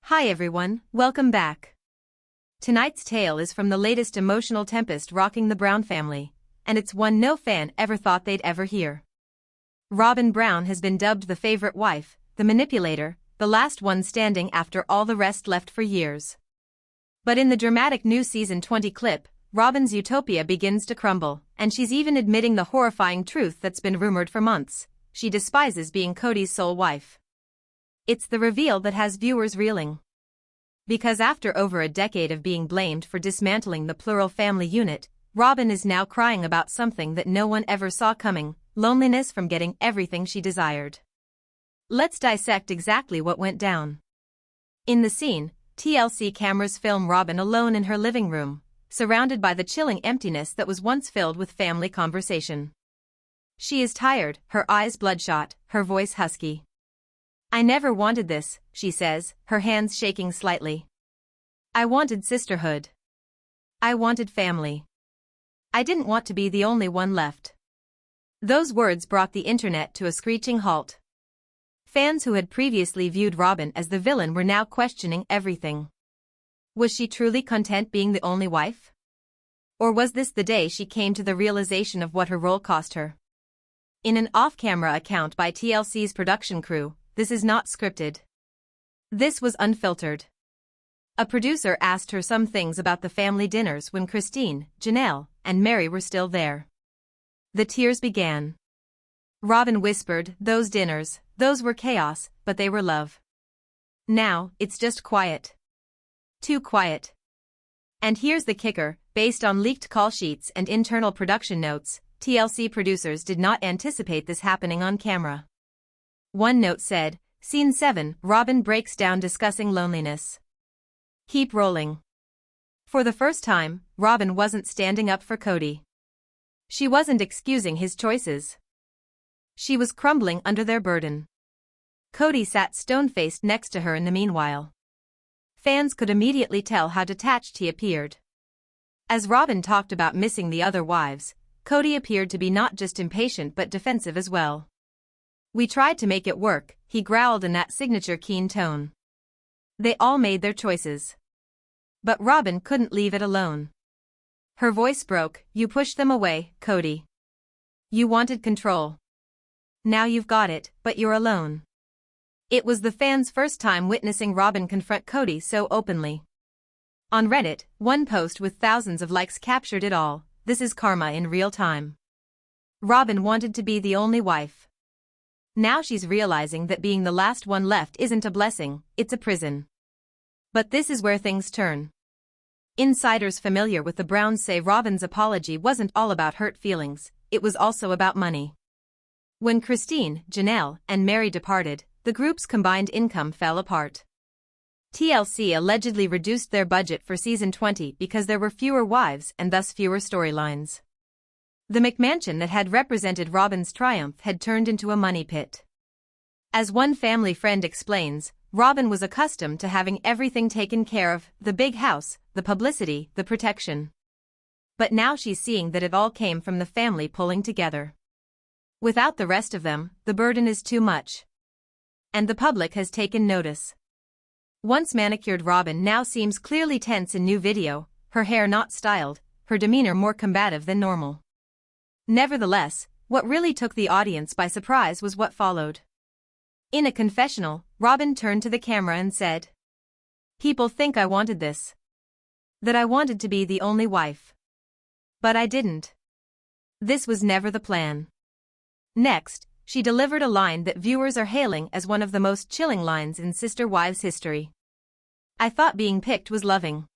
Hi everyone, welcome back. Tonight's tale is from the latest emotional tempest rocking the Brown family, and it's one no fan ever thought they'd ever hear. Robyn Brown has been dubbed the favorite wife, the manipulator, the last one standing after all the rest left for years. But in the dramatic new season 20 clip, Robyn's utopia begins to crumble, and she's even admitting the horrifying truth that's been rumored for months: she despises being Kody's sole wife. It's the reveal that has viewers reeling. Because after over a decade of being blamed for dismantling the plural family unit, Robyn is now crying about something that no one ever saw coming: loneliness from getting everything she desired. Let's dissect exactly what went down. In the scene, TLC cameras film Robyn alone in her living room, surrounded by the chilling emptiness that was once filled with family conversation. She is tired, her eyes bloodshot, her voice husky. "I never wanted this," she says, her hands shaking slightly. "I wanted sisterhood. I wanted family. I didn't want to be the only one left." Those words brought the internet to a screeching halt. Fans who had previously viewed Robyn as the villain were now questioning everything. Was she truly content being the only wife? Or was this the day she came to the realization of what her role cost her? In an off-camera account by TLC's production crew, this is not scripted. This was unfiltered. A producer asked her some things about the family dinners when Christine, Janelle, and Mary were still there. The tears began. Robyn whispered, "Those dinners, those were chaos, but they were love. Now, it's just quiet. Too quiet." And here's the kicker: based on leaked call sheets and internal production notes, TLC producers did not anticipate this happening on camera. One note said, "Scene 7, Robyn breaks down discussing loneliness." Keep rolling. For the first time, Robyn wasn't standing up for Kody. She wasn't excusing his choices. She was crumbling under their burden. Kody sat stone-faced next to her in the meanwhile. Fans could immediately tell how detached he appeared. As Robyn talked about missing the other wives, Kody appeared to be not just impatient but defensive as well. "We tried to make it work," he growled in that signature keen tone. They all made their choices. But Robyn couldn't leave it alone. Her voice broke. "You pushed them away, Kody. You wanted control. Now you've got it, but you're alone." It was the fans' first time witnessing Robyn confront Kody so openly. On Reddit, one post with thousands of likes captured it all: "This is karma in real time. Robyn wanted to be the only wife. Now she's realizing that being the last one left isn't a blessing, it's a prison." But this is where things turn. Insiders familiar with the Browns say Robyn's apology wasn't all about hurt feelings, it was also about money. When Christine, Janelle, and Mary departed, the group's combined income fell apart. TLC allegedly reduced their budget for season 20 because there were fewer wives and thus fewer storylines. The McMansion that had represented Robyn's triumph had turned into a money pit. As one family friend explains, Robyn was accustomed to having everything taken care of: the big house, the publicity, the protection. But now she's seeing that it all came from the family pulling together. Without the rest of them, the burden is too much. And the public has taken notice. Once manicured Robyn now seems clearly tense in new video, her hair not styled, her demeanor more combative than normal. Nevertheless, what really took the audience by surprise was what followed. In a confessional, Robyn turned to the camera and said, "People think I wanted this. That I wanted to be the only wife. But I didn't. This was never the plan." Next, she delivered a line that viewers are hailing as one of the most chilling lines in Sister Wives history. "I thought being picked was loving.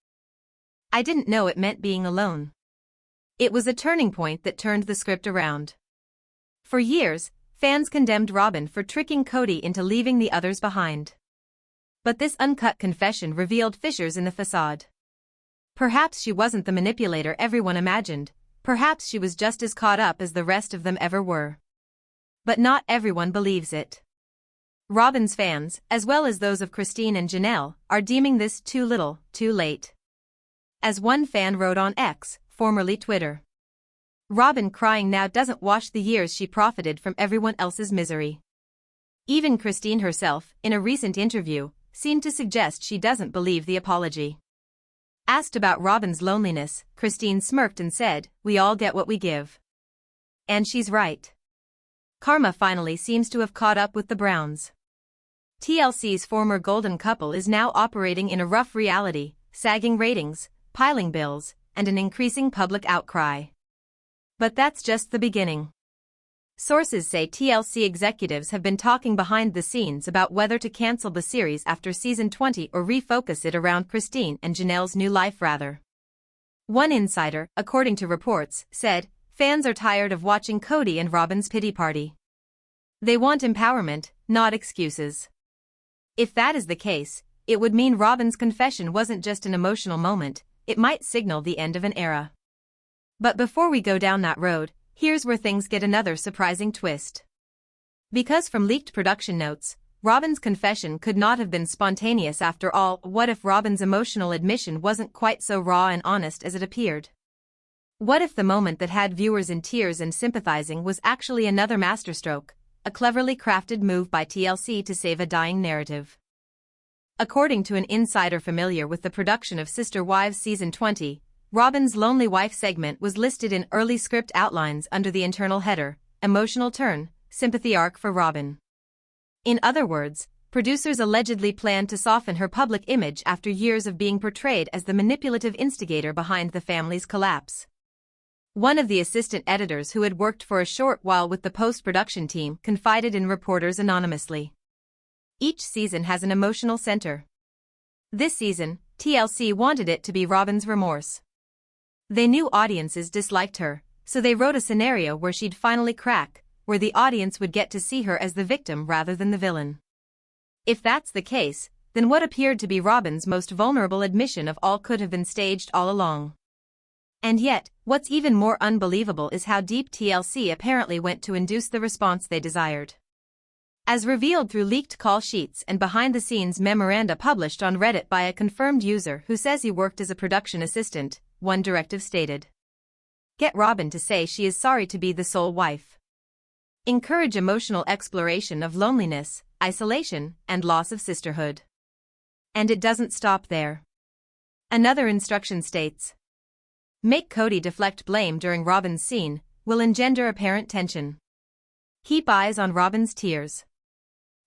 I didn't know it meant being alone." It was a turning point that turned the script around. For years, fans condemned Robyn for tricking Kody into leaving the others behind. But this uncut confession revealed fissures in the facade. Perhaps she wasn't the manipulator everyone imagined, perhaps she was just as caught up as the rest of them ever were. But not everyone believes it. Robyn's fans, as well as those of Christine and Janelle, are deeming this too little, too late. As one fan wrote on X, formerly Twitter, "Robyn crying now doesn't wash the years she profited from everyone else's misery." Even Christine herself, in a recent interview, seemed to suggest she doesn't believe the apology. Asked about Robyn's loneliness, Christine smirked and said, "We all get what we give." And she's right. Karma finally seems to have caught up with the Browns. TLC's former golden couple is now operating in a rough reality, sagging ratings, piling bills, and an increasing public outcry. But that's just the beginning. Sources say TLC executives have been talking behind the scenes about whether to cancel the series after season 20 or refocus it around Christine and Janelle's new life rather. One insider, according to reports, said, "Fans are tired of watching Kody and Robyn's pity party. They want empowerment, not excuses." If that is the case, it would mean Robyn's confession wasn't just an emotional moment, it might signal the end of an era. But before we go down that road, here's where things get another surprising twist. Because from leaked production notes, Robyn's confession could not have been spontaneous after all. What if Robyn's emotional admission wasn't quite so raw and honest as it appeared? What if the moment that had viewers in tears and sympathizing was actually another masterstroke, a cleverly crafted move by TLC to save a dying narrative? According to an insider familiar with the production of Sister Wives Season 20, Robyn's Lonely Wife segment was listed in early script outlines under the internal header, "Emotional Turn, Sympathy Arc for Robyn." In other words, producers allegedly planned to soften her public image after years of being portrayed as the manipulative instigator behind the family's collapse. One of the assistant editors who had worked for a short while with the post-production team confided in reporters anonymously. Each season has an emotional center. This season, TLC wanted it to be Robyn's remorse. They knew audiences disliked her, so they wrote a scenario where she'd finally crack, where the audience would get to see her as the victim rather than the villain. If that's the case, then what appeared to be Robyn's most vulnerable admission of all could have been staged all along. And yet, what's even more unbelievable is how deep TLC apparently went to induce the response they desired. As revealed through leaked call sheets and behind-the-scenes memoranda published on Reddit by a confirmed user who says he worked as a production assistant, one directive stated: "Get Robyn to say she is sorry to be the sole wife. Encourage emotional exploration of loneliness, isolation, and loss of sisterhood." And it doesn't stop there. Another instruction states, "Make Kody deflect blame during Robyn's scene, will engender apparent tension. Keep eyes on Robyn's tears."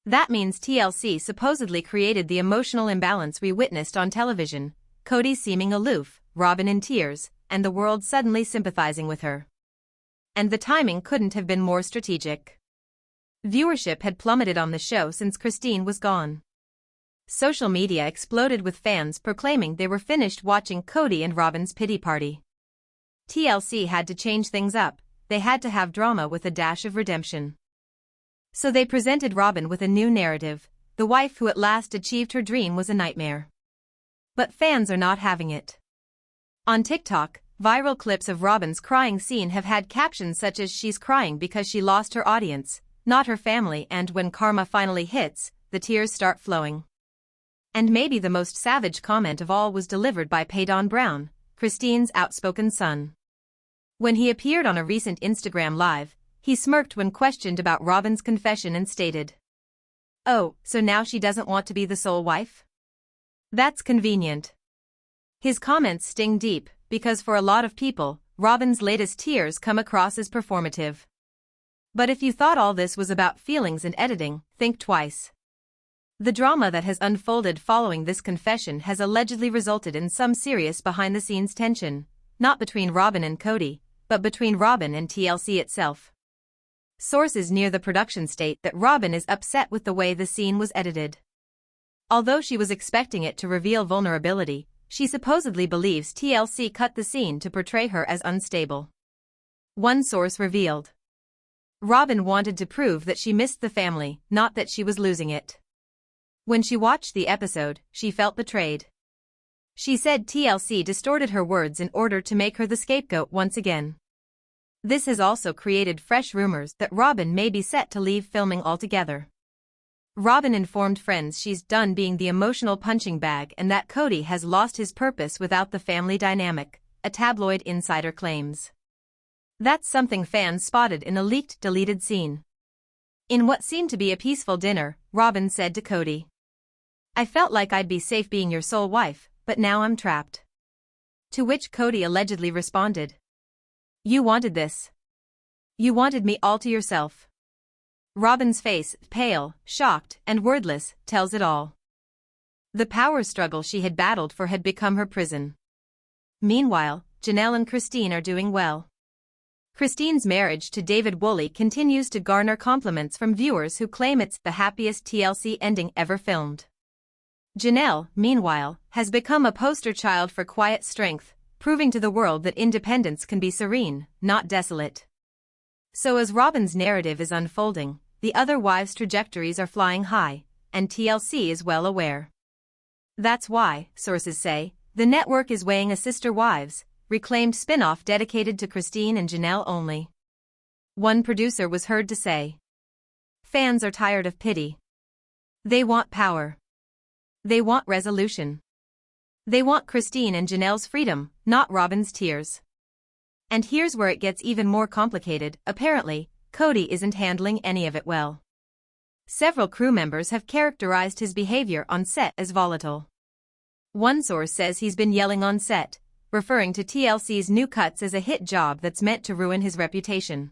That means TLC supposedly created the emotional imbalance we witnessed on television, Kody seeming aloof, Robyn in tears, and the world suddenly sympathizing with her. And the timing couldn't have been more strategic. Viewership had plummeted on the show since Christine was gone. Social media exploded with fans proclaiming they were finished watching Kody and Robyn's pity party. TLC had to change things up, they had to have drama with a dash of redemption. So they presented Robyn with a new narrative, the wife who at last achieved her dream was a nightmare. But fans are not having it. On TikTok, viral clips of Robyn's crying scene have had captions such as "She's crying because she lost her audience, not her family," and "When karma finally hits, the tears start flowing." And maybe the most savage comment of all was delivered by Kody Brown, Christine's outspoken son. When he appeared on a recent Instagram Live, he smirked when questioned about Robyn's confession and stated, "Oh, so now she doesn't want to be the sole wife? That's convenient." His comments sting deep, because for a lot of people, Robyn's latest tears come across as performative. But if you thought all this was about feelings and editing, think twice. The drama that has unfolded following this confession has allegedly resulted in some serious behind-the-scenes tension, not between Robyn and Kody, but between Robyn and TLC itself. Sources near the production state that Robyn is upset with the way the scene was edited. Although she was expecting it to reveal vulnerability, she supposedly believes TLC cut the scene to portray her as unstable. One source revealed, Robyn wanted to prove that she missed the family, not that she was losing it. When she watched the episode, she felt betrayed. She said TLC distorted her words in order to make her the scapegoat once again. This has also created fresh rumors that Robyn may be set to leave filming altogether. Robyn informed friends she's done being the emotional punching bag and that Kody has lost his purpose without the family dynamic, a tabloid insider claims. That's something fans spotted in a leaked deleted scene. In what seemed to be a peaceful dinner, Robyn said to Kody, I felt like I'd be safe being your sole wife, but now I'm trapped. To which Kody allegedly responded. You wanted this. You wanted me all to yourself. Robyn's face, pale, shocked, and wordless, tells it all. The power struggle she had battled for had become her prison. Meanwhile, Janelle and Christine are doing well. Christine's marriage to David Woolley continues to garner compliments from viewers who claim it's the happiest TLC ending ever filmed. Janelle, meanwhile, has become a poster child for quiet strength, proving to the world that independence can be serene, not desolate. So as Robyn's narrative is unfolding, the other wives' trajectories are flying high, and TLC is well aware. That's why, sources say, the network is weighing a Sister Wives, reclaimed spin-off dedicated to Christine and Janelle only. One producer was heard to say, fans are tired of pity. They want power. They want resolution. They want Christine and Janelle's freedom, not Robyn's tears. And here's where it gets even more complicated. Apparently, Kody isn't handling any of it well. Several crew members have characterized his behavior on set as volatile. One source says he's been yelling on set, referring to TLC's new cuts as a hit job that's meant to ruin his reputation.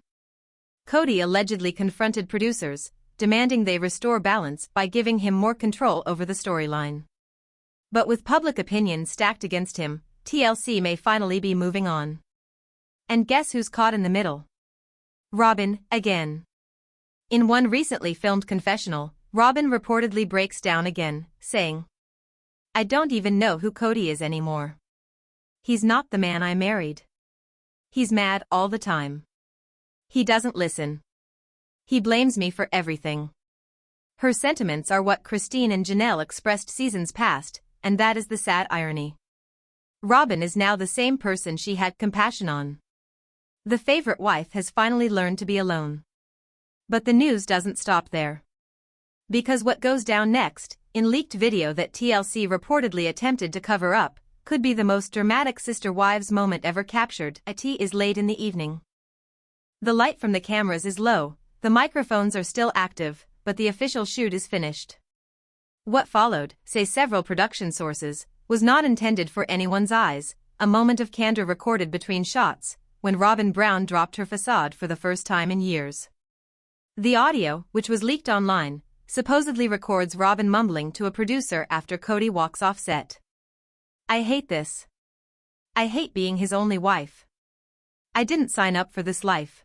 Kody allegedly confronted producers, demanding they restore balance by giving him more control over the storyline. But with public opinion stacked against him, TLC may finally be moving on. And guess who's caught in the middle? Robyn, again. In one recently filmed confessional, Robyn reportedly breaks down again, saying, I don't even know who Kody is anymore. He's not the man I married. He's mad all the time. He doesn't listen. He blames me for everything. Her sentiments are what Christine and Janelle expressed seasons past, and that is the sad irony. Robyn is now the same person she had compassion on. The favorite wife has finally learned to be alone. But the news doesn't stop there. Because what goes down next, in leaked video that TLC reportedly attempted to cover up, could be the most dramatic Sister Wives moment ever captured. It is late in the evening. The light from the cameras is low, the microphones are still active, but the official shoot is finished. What followed, say several production sources, was not intended for anyone's eyes, a moment of candor recorded between shots, when Robyn Brown dropped her facade for the first time in years. The audio, which was leaked online, supposedly records Robyn mumbling to a producer after Kody walks off set. I hate this. I hate being his only wife. I didn't sign up for this life.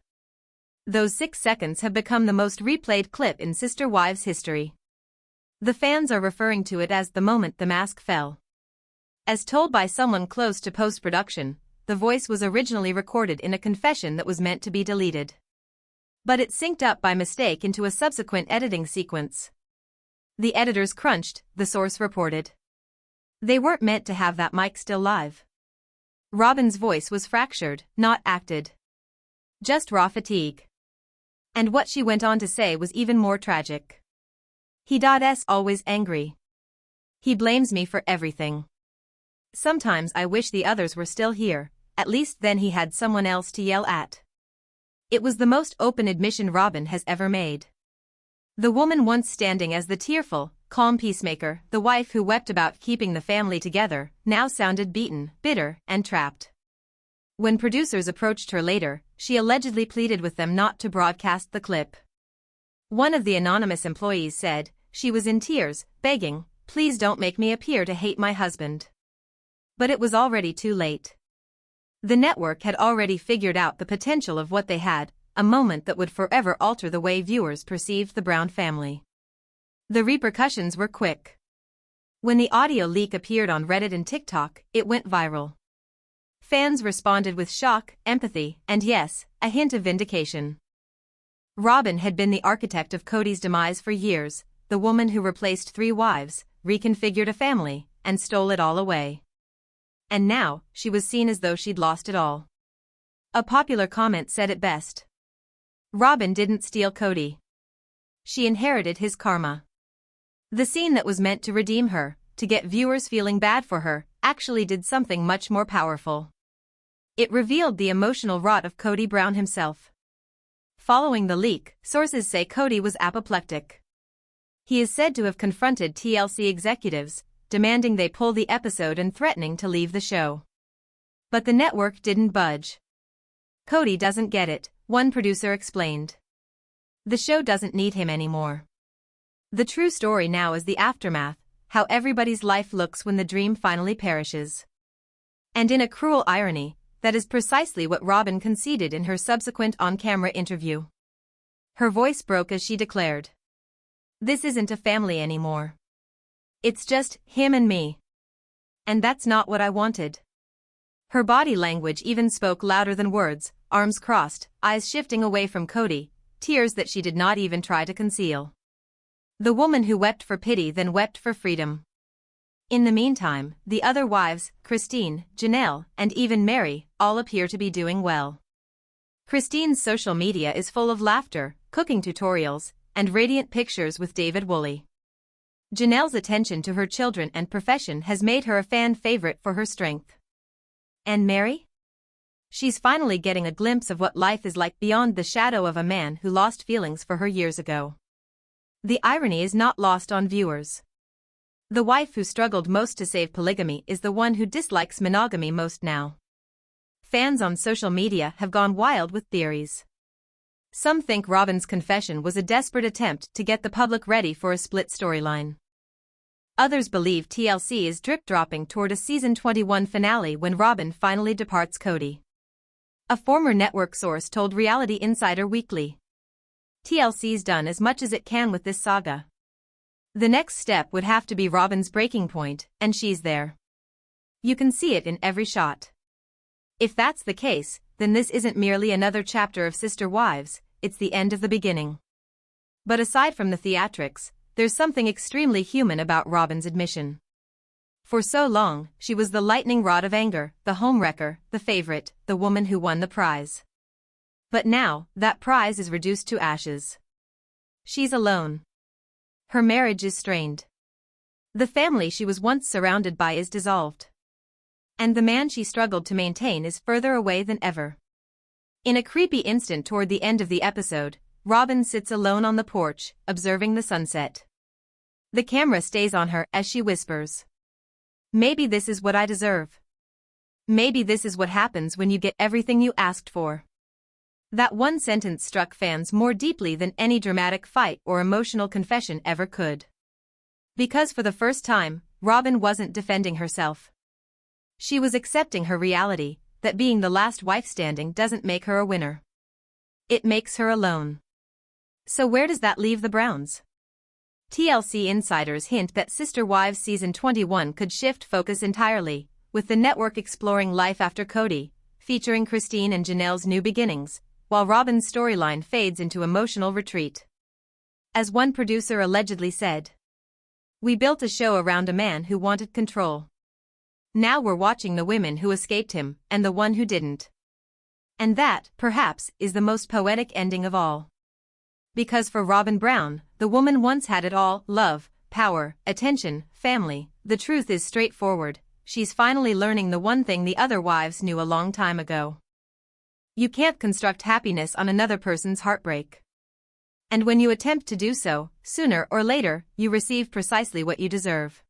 Those 6 seconds have become the most replayed clip in Sister Wives history. The fans are referring to it as the moment the mask fell. As told by someone close to post-production, the voice was originally recorded in a confession that was meant to be deleted. But it synced up by mistake into a subsequent editing sequence. The editors crunched, the source reported. They weren't meant to have that mic still live. Robyn's voice was fractured, not acted. Just raw fatigue. And what she went on to say was even more tragic. He's always angry. He blames me for everything. Sometimes I wish the others were still here, at least then he had someone else to yell at. It was the most open admission Robyn has ever made. The woman once standing as the tearful, calm peacemaker, the wife who wept about keeping the family together, now sounded beaten, bitter, and trapped. When producers approached her later, she allegedly pleaded with them not to broadcast the clip. One of the anonymous employees said, she was in tears, begging, please don't make me appear to hate my husband. But it was already too late. The network had already figured out the potential of what they had, a moment that would forever alter the way viewers perceived the Brown family. The repercussions were quick. When the audio leak appeared on Reddit and TikTok, it went viral. Fans responded with shock, empathy, and yes, a hint of vindication. Robyn had been the architect of Kody's demise for years, the woman who replaced 3 wives, reconfigured a family, and stole it all away. And now, she was seen as though she'd lost it all. A popular comment said it best. Robyn didn't steal Kody. She inherited his karma. The scene that was meant to redeem her, to get viewers feeling bad for her, actually did something much more powerful. It revealed the emotional rot of Kody Brown himself. Following the leak, sources say Kody was apoplectic. He is said to have confronted TLC executives, demanding they pull the episode and threatening to leave the show. But the network didn't budge. Kody doesn't get it, one producer explained. The show doesn't need him anymore. The true story now is the aftermath, how everybody's life looks when the dream finally perishes. And in a cruel irony, that is precisely what Robyn conceded in her subsequent on-camera interview. Her voice broke as she declared, "This isn't a family anymore. It's just him and me. And that's not what I wanted." Her body language even spoke louder than words, arms crossed, eyes shifting away from Kody, tears that she did not even try to conceal. The woman who wept for pity then wept for freedom. In the meantime, the other wives, Christine, Janelle, and even Mary, all appear to be doing well. Christine's social media is full of laughter, cooking tutorials, and radiant pictures with David Woolley. Janelle's attention to her children and profession has made her a fan favorite for her strength. And Mary? She's finally getting a glimpse of what life is like beyond the shadow of a man who lost feelings for her years ago. The irony is not lost on viewers. The wife who struggled most to save polygamy is the one who dislikes monogamy most now. Fans on social media have gone wild with theories. Some think Robyn's confession was a desperate attempt to get the public ready for a split storyline. Others believe TLC is drip-dropping toward a season 21 finale when Robyn finally departs Kody. A former network source told Reality Insider Weekly, "TLC's done as much as it can with this saga. The next step would have to be Robyn's breaking point, and she's there. You can see it in every shot. If that's the case, then this isn't merely another chapter of Sister Wives, it's the end of the beginning." But aside from the theatrics, there's something extremely human about Robyn's admission. For so long, she was the lightning rod of anger, the homewrecker, the favorite, the woman who won the prize. But now, that prize is reduced to ashes. She's alone. Her marriage is strained. The family she was once surrounded by is dissolved. And the man she struggled to maintain is further away than ever. In a creepy instant toward the end of the episode, Robyn sits alone on the porch, observing the sunset. The camera stays on her as she whispers, "Maybe this is what I deserve. Maybe this is what happens when you get everything you asked for." That one sentence struck fans more deeply than any dramatic fight or emotional confession ever could. Because for the first time, Robyn wasn't defending herself. She was accepting her reality, that being the last wife standing doesn't make her a winner. It makes her alone. So where does that leave the Browns? TLC insiders hint that Sister Wives Season 21 could shift focus entirely, with the network exploring life after Kody, featuring Christine and Janelle's new beginnings, while Robyn's storyline fades into emotional retreat. As one producer allegedly said, "We built a show around a man who wanted control. Now we're watching the women who escaped him and the one who didn't." And that, perhaps, is the most poetic ending of all. Because for Robyn Brown, the woman once had it all: love, power, attention, family. The truth is straightforward: she's finally learning the one thing the other wives knew a long time ago. You can't construct happiness on another person's heartbreak. And when you attempt to do so, sooner or later, you receive precisely what you deserve.